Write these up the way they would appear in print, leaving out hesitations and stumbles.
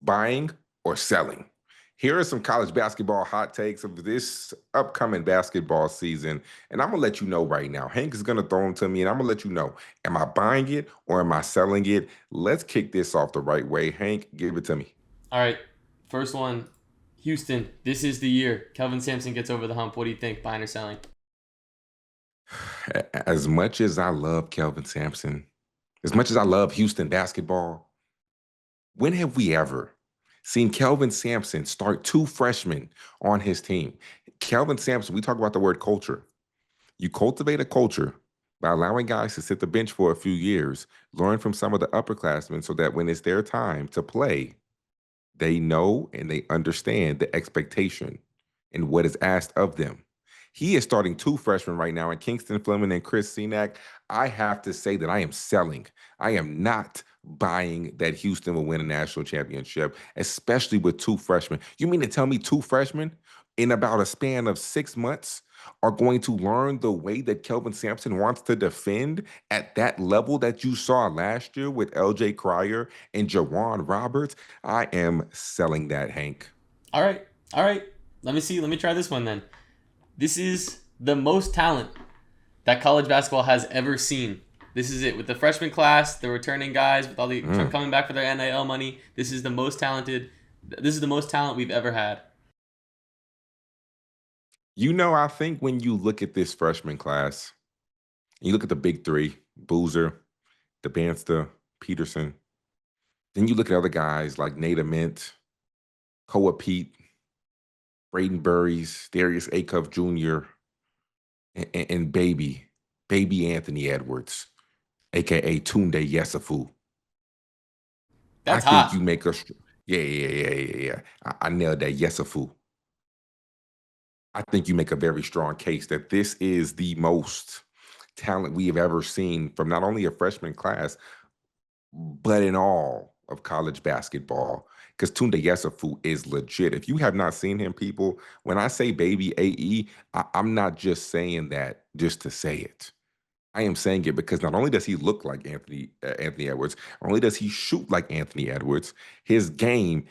buying or selling? Here are some college basketball hot takes of this upcoming basketball season. And I'm going to let you know right now. Hank is going to throw them to me, and I'm going to let you know, am I buying it or am I selling it? Let's kick this off the right way. Hank, give it to me. All right, first one, Houston. This is the year Kelvin Sampson gets over the hump. What do you think, buying or selling? As much as I love Kelvin Sampson, as much as I love Houston basketball, when have we ever seen Kelvin Sampson start two freshmen on his team? Kelvin Sampson, we talk about the word culture. You cultivate a culture by allowing guys to sit the bench for a few years, learn from some of the upperclassmen so that when it's their time to play, they know and they understand the expectation and what is asked of them. He is starting two freshmen right now in Kingston Fleming and Chris Senac. I have to say that I am selling. I am not buying that Houston will win a national championship, especially with two freshmen. You mean to tell me two freshmen in about a span of 6 months are going to learn the way that Kelvin Sampson wants to defend at that level that you saw last year with LJ Cryer and Jawan Roberts? I am selling that, Hank. All right, all right. Let me see. Let me try this one then. This is the most talent that college basketball has ever seen. This is it with the freshman class, the returning guys, with all the coming back for their NIL money. This is the most talented. This is the most talent we've ever had. I think when you look at this freshman class, you look at the big three, Boozer, DeBansta, Peterson, then you look at other guys like Nate Ament, Koa Pete, Braden Burries, Darius Acuff Jr., and baby Anthony Edwards, aka Tunde Yesufu. I That's think hot. you make a yeah. I nailed that Yesufu. I think you make a very strong case that this is the most talent we have ever seen from not only a freshman class, but in all of college basketball. Because Tunde Yesufu is legit. If you have not seen him, people, when I say baby AE, am not just saying that just to say it. I am saying it because not only does he look like Anthony Edwards, not only does he shoot like Anthony Edwards, his game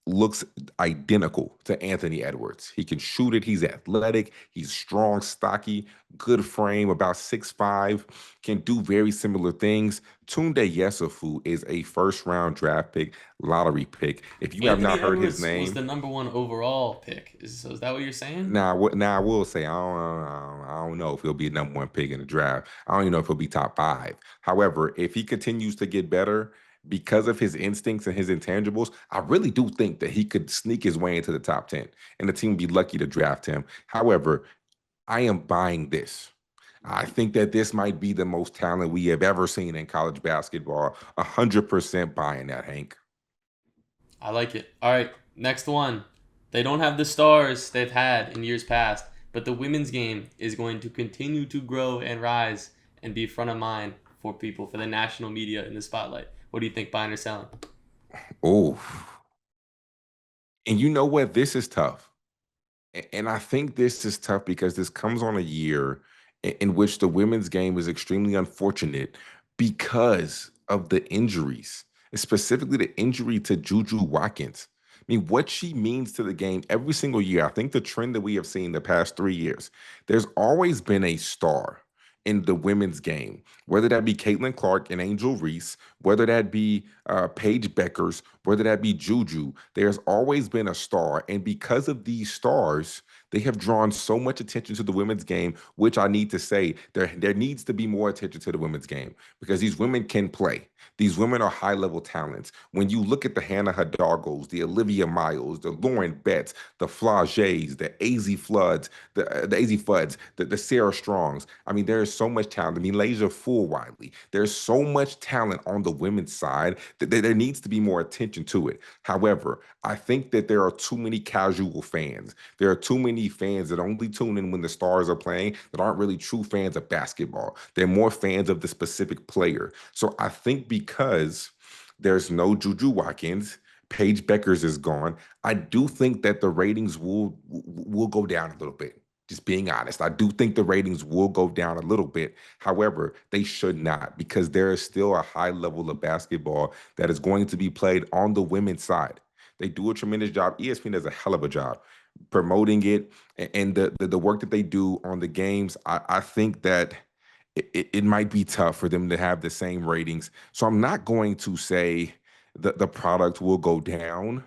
looks identical to Anthony Edwards. He can shoot it. He's athletic. He's strong, stocky, good frame, about 6'5", can do very similar things. Tunde Yesufu is a first-round draft pick, lottery pick. If you have Anthony not heard his Edwards was name, the number one overall pick. So is that what you're saying? now I will say I don't know if he'll be a number one pick in the draft. I don't even know if he'll be top five. However, if he continues to get better because of his instincts and his intangibles, I really do think that he could sneak his way into the top 10, and the team would be lucky to draft him. However, I am buying this. I think that this might be the most talent we have ever seen in college basketball. 100% buying that, Hank. I like it. All right, next one. They don't have the stars they've had in years past, but the women's game is going to continue to grow and rise and be front of mind for people, for the national media in the spotlight. What do you think, buying or selling? Oh, and you know what? This is tough. And I think this is tough because this comes on a year in which the women's game is extremely unfortunate because of the injuries, and specifically the injury to JuJu Watkins. I mean, what she means to the game every single year. I think the trend that we have seen the past 3 years, there's always been a star in the women's game, whether that be Caitlin Clark and Angel Reese, whether that be Paige Beckers, whether that be Juju. There's always been a star. And because of these stars, they have drawn so much attention to the women's game, which I need to say there needs to be more attention to the women's game because these women can play. These women are high level talents. When you look at the Hannah Hidalgos, the Olivia Miles, the Lauren Betts, the Flages, the AZ Floods, the AZ Fuds, the Sarah Strongs. I mean, there is so much talent. I mean, Lasia Fulwiley. There's so much talent on the women's side that there needs to be more attention to it. However, I think that there are too many casual fans. There are too many fans that only tune in when the stars are playing that aren't really true fans of basketball. They're more fans of the specific player. So I think because there's no JuJu Watkins, Paige Beckers is gone. I do think that the ratings will go down a little bit. Just being honest, I do think the ratings will go down a little bit. However, they should not because there is still a high level of basketball that is going to be played on the women's side. They do a tremendous job. ESPN does a hell of a job promoting it, and the work that they do on the games. I think that it might be tough for them to have the same ratings. So I'm not going to say that the product will go down,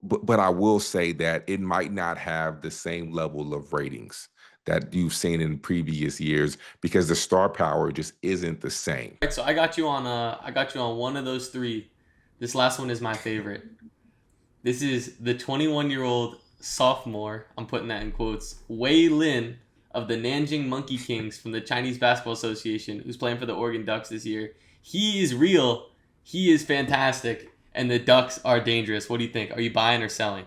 but I will say that it might not have the same level of ratings that you've seen in previous years because the star power just isn't the same. All right, so I got you on one of those three. This last one is my favorite. This is the 21-year-old sophomore, I'm putting that in quotes, Wei Lin of the Nanjing Monkey Kings from the Chinese Basketball Association, who's playing for the Oregon Ducks this year. He is real. He is fantastic. And the Ducks are dangerous. What do you think? Are you buying or selling?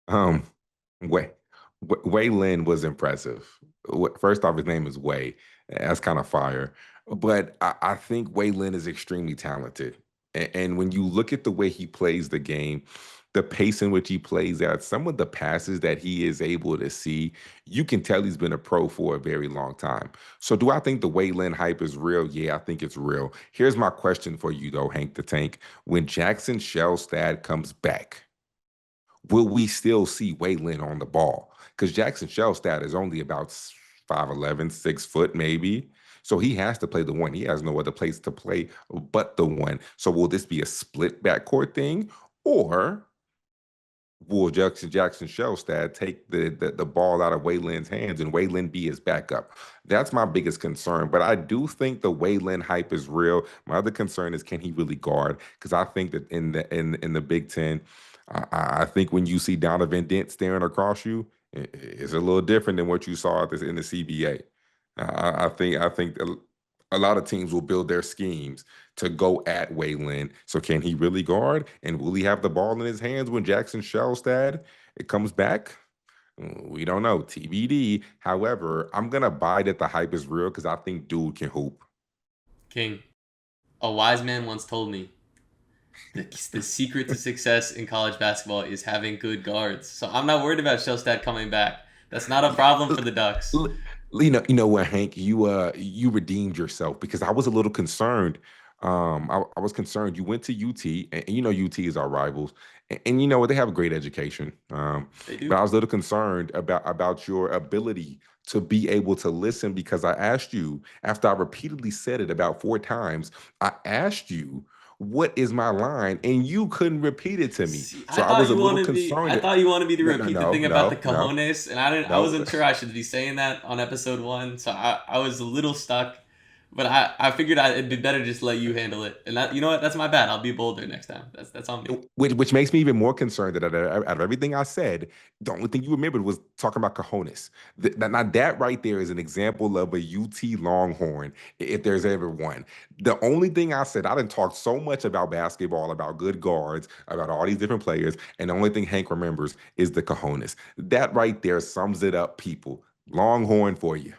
Um, Wei Wei Lin was impressive. First off, his name is Wei. That's kind of fire. But I think Wei Lin is extremely talented. And when you look at the way he plays the game, the pace in which he plays at, some of the passes that he is able to see, you can tell he's been a pro for a very long time. So, do I think the Wei Lin hype is real? Yeah, I think it's real. Here's my question for you, though, Hank the Tank. When Jackson Shellstad comes back, will we still see Wei Lin on the ball? Because Jackson Shellstat is only about 5'11", 6 foot maybe. So he has to play the one. He has no other place to play but the one. So will this be a split backcourt thing? Or will Jackson Shellstad take the ball out of Wei Lin's hands and Wei Lin be his backup? That's my biggest concern. But I do think the Wei Lin hype is real. My other concern is, can he really guard? Because I think that in the Big Ten, I think when you see Donovan Dent staring across you, it's a little different than what you saw in the CBA. I think a lot of teams will build their schemes to go at Wei Lin. So can he really guard? And will he have the ball in his hands when Jackson Shellstad it comes back? We don't know. TBD. However, I'm gonna buy that the hype is real because I think dude can hoop. King, a wise man once told me the secret to success in college basketball is having good guards. So I'm not worried about Shellstad coming back. That's not a problem for the Ducks. L- you know what, Hank? You redeemed yourself because I was a little concerned. I was concerned. You went to UT, and you know UT is our rivals, and you know what? They have a great education. They But do. I was a little concerned about your ability to be able to listen because I asked you after I repeatedly said it about 4 times. I asked you, "What is my line?" and you couldn't repeat it to me. See, So I was a little I concerned. thought you wanted me to No, no, repeat the no, thing about the no, no, cojones, and I didn't. I no. wasn't sure I should be saying that on episode one, so I was a little stuck. But I figured it'd be better just let you handle it, and that, you know what, that's my bad. I'll be bolder next time. That's on me. Which makes me even more concerned that out of everything I said, the only thing you remembered was talking about cojones. Now that right there is an example of a UT Longhorn, if there's ever one. The only thing I said, I didn't talk so much about basketball, about good guards, about all these different players, and the only thing Hank remembers is the cojones. That right there sums it up, people. Longhorn for you.